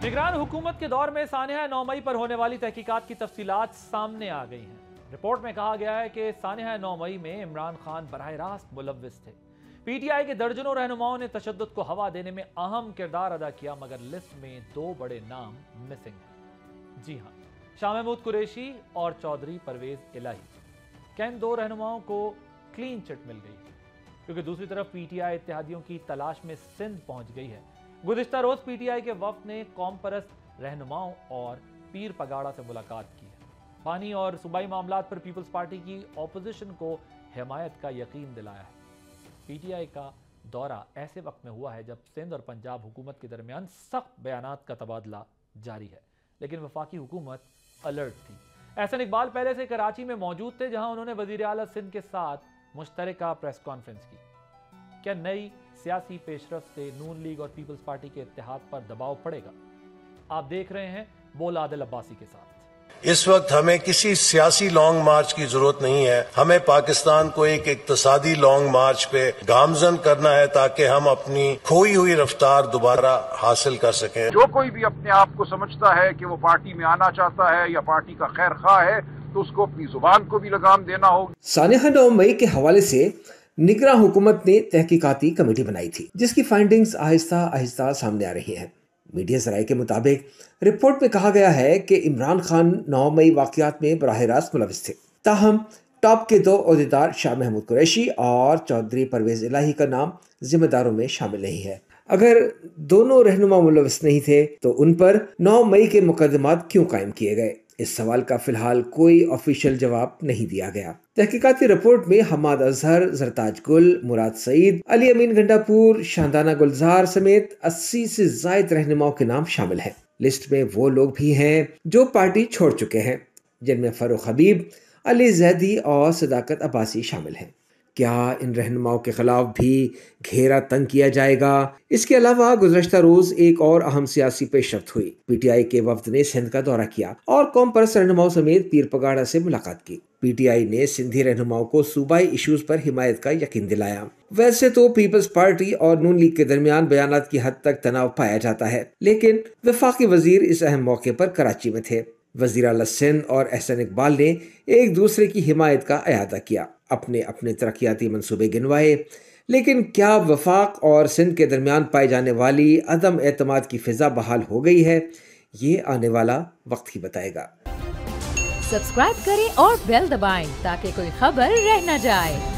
निगरान हुकूमत के दौर में सानिया 9 मई पर होने वाली तहकीकात की तफसीलात सामने आ गई हैं। रिपोर्ट में कहा गया है कि सानिया 9 मई में इमरान खान बराह रास्त मुलव्विस थे। पीटीआई के दर्जनों रहनुमाओं ने तशद्दुद को हवा देने में अहम किरदार अदा किया, मगर लिस्ट में 2 बड़े नाम मिसिंग हैं। जी हाँ, शाह महमूद कुरैशी और चौधरी परवेज इलाही। कैन 2 रहनुमाओं को क्लीन चिट मिल गई क्योंकि दूसरी तरफ पीटीआई इत्तेहादियों की तलाश में सिंध पहुंच गई है। गुज़िश्ता रोज पीटीआई के वफ्द ने कौम परस्त रहनुमाओं और पीर पगाड़ा से मुलाकात की है। पानी और सूबाई मामलात पर पीपल्स पार्टी की ऑपोजिशन को हिमायत का यकीन दिलाया है। पीटीआई का दौरा ऐसे वक्त में हुआ है जब सिंध और पंजाब हुकूमत के दरमियान सख्त बयानात का तबादला जारी है, लेकिन वफाकी हुकूमत अलर्ट थी। एहसन इकबाल पहले से कराची में मौजूद थे, जहां उन्होंने वजीर आला सिंध के साथ मुश्तरका प्रेस कॉन्फ्रेंस की। क्या नई सियासी पेशरफ से नून लीग और पीपल्स पार्टी के इत्तेहाद पर दबाव पड़ेगा? आप देख रहे हैं बोल आदिल अब्बासी के साथ। इस वक्त हमें किसी सियासी लॉन्ग मार्च की जरूरत नहीं है। हमें पाकिस्तान को एक इक्तिसादी लॉन्ग मार्च पे गामजन करना है ताकि हम अपनी खोई हुई रफ्तार दोबारा हासिल कर सकें। जो कोई भी अपने आप को समझता है कि वो पार्टी में आना चाहता है या पार्टी का खैर खा है, तो उसको अपनी जुबान को भी लगाम देना होगा। सानिया 9 मई के हवाले से निगरान हुकूमत ने तहकीकाती कमेटी बनाई थी, जिसकी फाइंडिंग्स आहिस्ता आहिस्ता सामने आ रही हैं। मीडिया ज़राए के मुताबिक रिपोर्ट में कहा गया है कि इमरान खान 9 मई वाक़यात में बराह रास्त मुलव्विस थे। ताहम टॉप के 2 ओहदेदार शाह महमूद कुरैशी और चौधरी परवेज इलाही का नाम जिम्मेदारों में शामिल नहीं है। अगर दोनों रहनुमा मुलव्विस नहीं थे तो उन पर 9 मई के मुकदमात क्यों कायम किए गए? इस सवाल का फिलहाल कोई ऑफिशियल जवाब नहीं दिया गया। तहकीकाती रिपोर्ट में हमाद अजहर, जरताज गुल, मुराद सईद, अली अमीन गंडापुर, शांदाना गुलजार समेत 80 से ज्यादा रहनुमाओं के नाम शामिल हैं। लिस्ट में वो लोग भी हैं जो पार्टी छोड़ चुके हैं, जिनमें फरूख हबीब, अली जैदी और सदाकत अब्बासी शामिल हैं। क्या इन रहनुमाओं के खिलाफ भी घेरा तंग किया जाएगा? इसके अलावा गुज़श्ता रोज एक और अहम सियासी पेशरफ्त हुई। पीटीआई के वफ्द ने सिंध का दौरा किया और कौम परस्त रहनुमाओं समेत पीर पगाड़ा से मुलाकात की। पीटीआई ने सिंधी रहनुमाओं को सूबाई इश्यूज पर हिमायत का यकीन दिलाया। वैसे तो पीपल्स पार्टी और नून लीग के दरमियान बयानात की हद तक तनाव पाया जाता है, लेकिन वफाकी वजीर इस अहम मौके पर कराची में थे। वजीर आला सिंध और एहसन इकबाल ने एक दूसरे की हिमायत का अयादा किया, अपने अपने तरक्याती मंसूबे गिनवाए, लेकिन क्या वफाक और सिंध के दरमियान पाई जाने वाली अदम एतमाद की फिजा बहाल हो गई है? ये आने वाला वक्त ही बताएगा। सब्सक्राइब करें और बेल दबाएं ताकि कोई खबर रह न जाए।